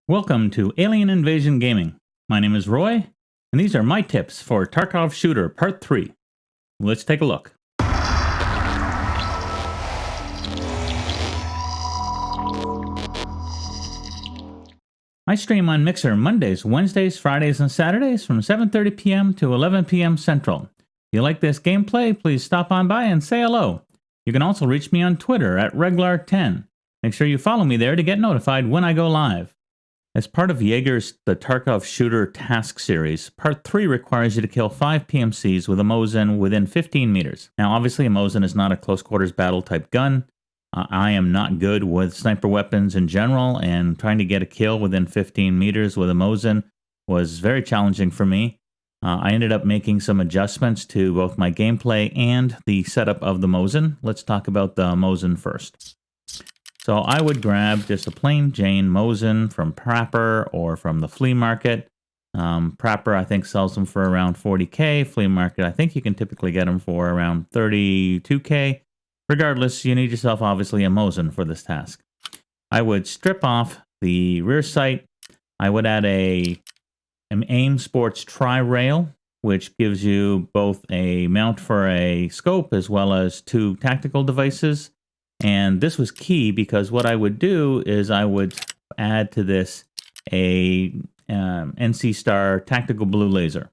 Welcome to Alien Invasion Gaming. My name is Roy, and these are my tips for Tarkov Shooter Part 3. Let's take a look. I stream on Mixer Mondays, Wednesdays, Fridays, and Saturdays from 7:30 p.m. to 11 p.m. Central. If you like this gameplay, please stop on by and say hello. You can also reach me on Twitter at Reglar10. Make sure you follow me there to get notified when I go live. As part of Jaeger's The Tarkov Shooter task series, Part 3 requires you to kill 5 PMCs with a Mosin within 15 meters. Now, obviously, a Mosin is not a close quarters battle type gun. I am not good with sniper weapons in general, and trying to get a kill within 15 meters with a Mosin was very challenging for me. I ended up making some adjustments to both my gameplay and the setup of the Mosin. Let's talk about the Mosin first. So I would grab just a plain Jane Mosin from Prapper or from the flea market. Prapper, I think, sells them for around 40K. Flea market, I think you can typically get them for around 32K. Regardless, you need yourself, obviously, a Mosin for this task. I would strip off the rear sight. I would add an AIM Sports tri-rail, which gives you both a mount for a scope as well as 2 tactical devices. And this was key because what I would do is I would add to this a NC Star Tactical Blue Laser,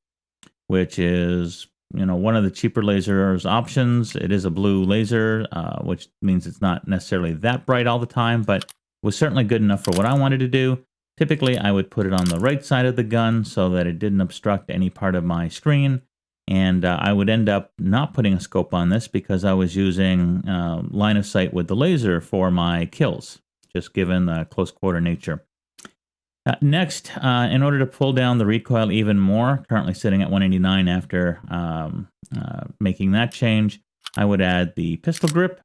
which is, one of the cheaper lasers options. It is a blue laser, which means it's not necessarily that bright all the time, but it was certainly good enough for what I wanted to do. Typically, I would put it on the right side of the gun so that it didn't obstruct any part of my screen. And I would end up not putting a scope on this because I was using line of sight with the laser for my kills, just given the close quarter nature. Next, in order to pull down the recoil even more, currently sitting at 189 after making that change, I would add the pistol grip,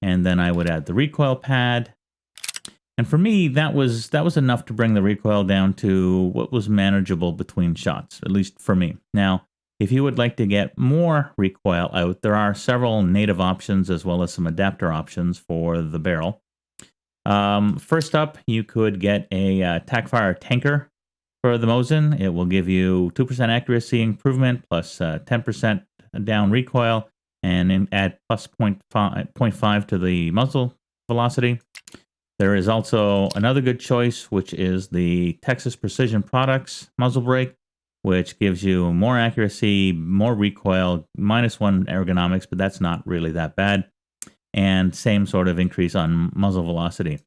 and then I would add the recoil pad. And for me, that was enough to bring the recoil down to what was manageable between shots, at least for me. Now, if you would like to get more recoil out, there are several native options as well as some adapter options for the barrel. First up, you could get a TacFire tanker for the Mosin. It will give you 2% accuracy improvement plus 10% down recoil and add plus 0.5 to the muzzle velocity. There is also another good choice, which is the Texas Precision Products muzzle brake, which gives you more accuracy, more recoil, -1 ergonomics, but that's not really that bad, and same sort of increase on muzzle velocity.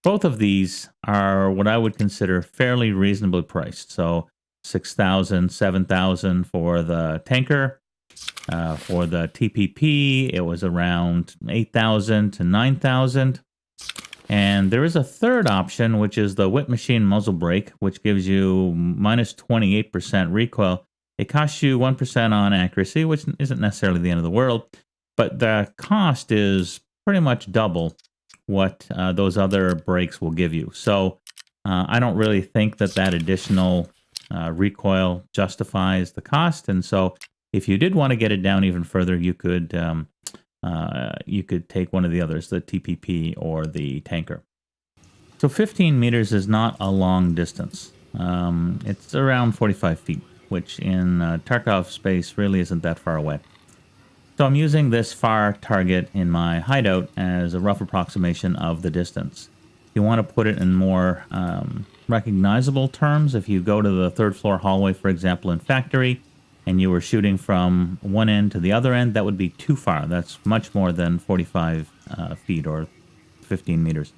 Both of these are what I would consider fairly reasonably priced. So $6,000, $7,000 for the tanker. For the TPP, it was around $8,000 to $9,000. And there is a third option, which is the Whip Machine Muzzle Brake, which gives you -28% recoil. It costs you 1% on accuracy, which isn't necessarily the end of the world, but the cost is pretty much double what those other brakes will give you. So I don't really think that additional recoil justifies the cost. And so if you did want to get it down even further, you could take one of the others, the TPP or the tanker. So 15 meters is not a long distance. It's around 45 feet, which in Tarkov space really isn't that far away. So I'm using this far target in my hideout as a rough approximation of the distance. If you want to put it in more recognizable terms, if you go to the 3rd floor hallway, for example, in Factory, and you were shooting from one end to the other end, that would be too far. That's much more than 45 feet or 15 meters.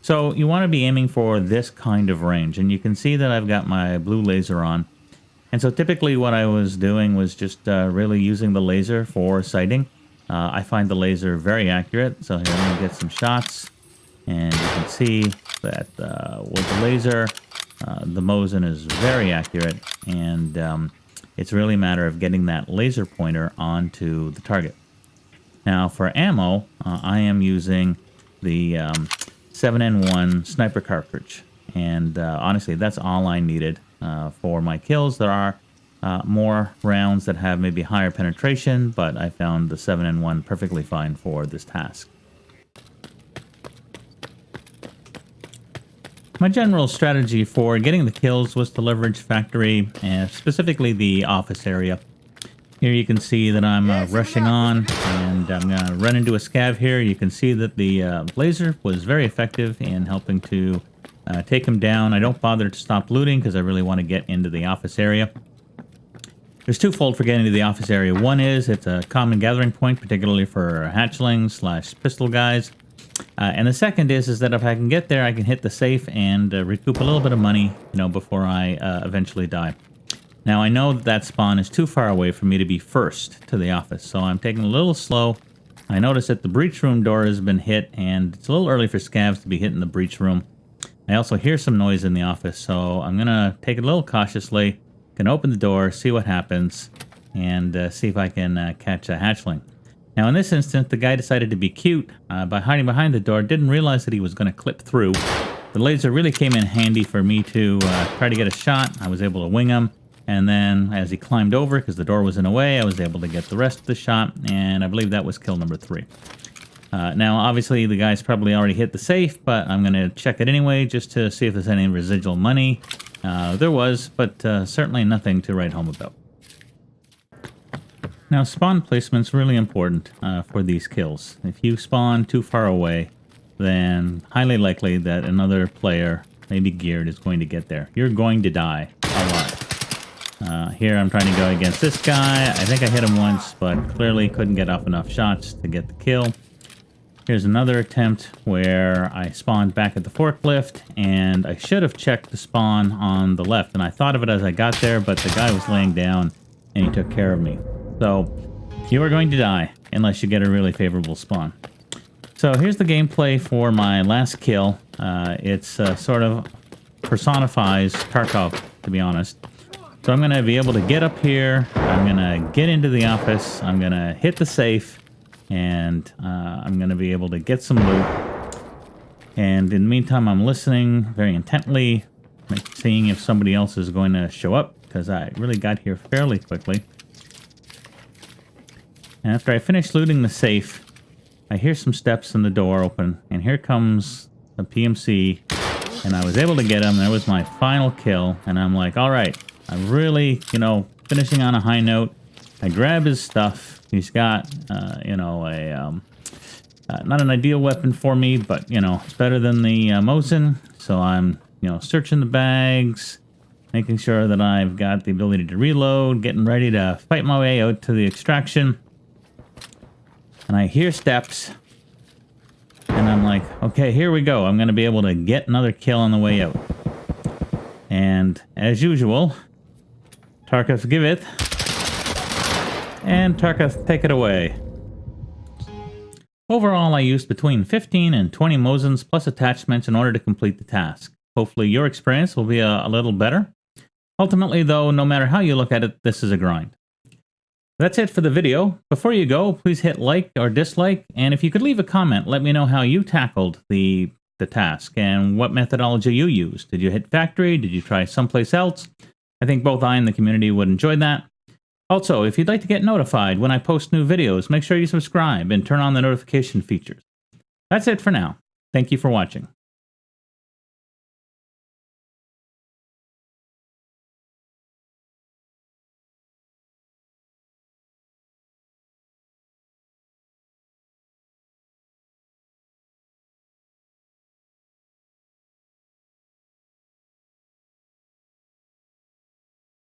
So you want to be aiming for this kind of range. And you can see that I've got my blue laser on. And so typically what I was doing was just really using the laser for sighting. I find the laser very accurate. So here, let me get some shots. And you can see that with the laser, the Mosin is very accurate. And it's really a matter of getting that laser pointer onto the target. Now for ammo, I am using the 7N1 sniper cartridge. And honestly, that's all I needed for my kills. There are more rounds that have maybe higher penetration, but I found the 7N1 perfectly fine for this task. My general strategy for getting the kills was to leverage factory, and specifically the office area. Here you can see that I'm rushing on, and I'm going to run into a scav here. You can see that the laser was very effective in helping to take him down. I don't bother to stop looting because I really want to get into the office area. There's twofold for getting to the office area. One is it's a common gathering point, particularly for hatchlings / pistol guys. And the second is that if I can get there, I can hit the safe and recoup a little bit of money, before I eventually die. Now, I know that spawn is too far away for me to be first to the office, so I'm taking a little slow. I notice that the breach room door has been hit, and it's a little early for scavs to be hitting the breach room. I also hear some noise in the office, so I'm going to take it a little cautiously. Can open the door, see what happens, and see if I can catch a hatchling. Now, in this instance, the guy decided to be cute by hiding behind the door, didn't realize that he was going to clip through. The laser really came in handy for me to try to get a shot. I was able to wing him. And then as he climbed over, because the door was in the way, I was able to get the rest of the shot, and I believe that was kill number 3. Now, obviously, the guy's probably already hit the safe, but I'm going to check it anyway, just to see if there's any residual money. There was, but certainly nothing to write home about. Now, spawn placement's really important for these kills. If you spawn too far away, then highly likely that another player, maybe geared, is going to get there. You're going to die a lot. Here I'm trying to go against this guy. I think I hit him once, but clearly couldn't get off enough shots to get the kill. Here's another attempt where I spawned back at the forklift, and I should have checked the spawn on the left, and I thought of it as I got there, but the guy was laying down, and he took care of me. So, you are going to die, unless you get a really favorable spawn. So here's the gameplay for my last kill. It's sort of personifies Tarkov, to be honest. So I'm going to be able to get up here, I'm going to get into the office, I'm going to hit the safe, and I'm going to be able to get some loot. And in the meantime, I'm listening very intently, seeing if somebody else is going to show up, because I really got here fairly quickly. And after I finish looting the safe, I hear some steps in the door open, and here comes a PMC, and I was able to get him. That was my final kill, and I'm like, all right. I'm really, finishing on a high note. I grab his stuff. He's got, not an ideal weapon for me, but, it's better than the Mosin. So I'm, searching the bags, making sure that I've got the ability to reload, getting ready to fight my way out to the extraction. And I hear steps. And I'm like, okay, here we go. I'm going to be able to get another kill on the way out. And as usual, Tarkov giveth, and Tarkov take it away. Overall, I used between 15 and 20 Mosins plus attachments in order to complete the task. Hopefully your experience will be a little better. Ultimately, though, no matter how you look at it, this is a grind. That's it for the video. Before you go, please hit like or dislike, and if you could leave a comment, let me know how you tackled the task and what methodology you used. Did you hit factory? Did you try someplace else? I think both I and the community would enjoy that. Also, if you'd like to get notified when I post new videos, make sure you subscribe and turn on the notification features. That's it for now. Thank you for watching.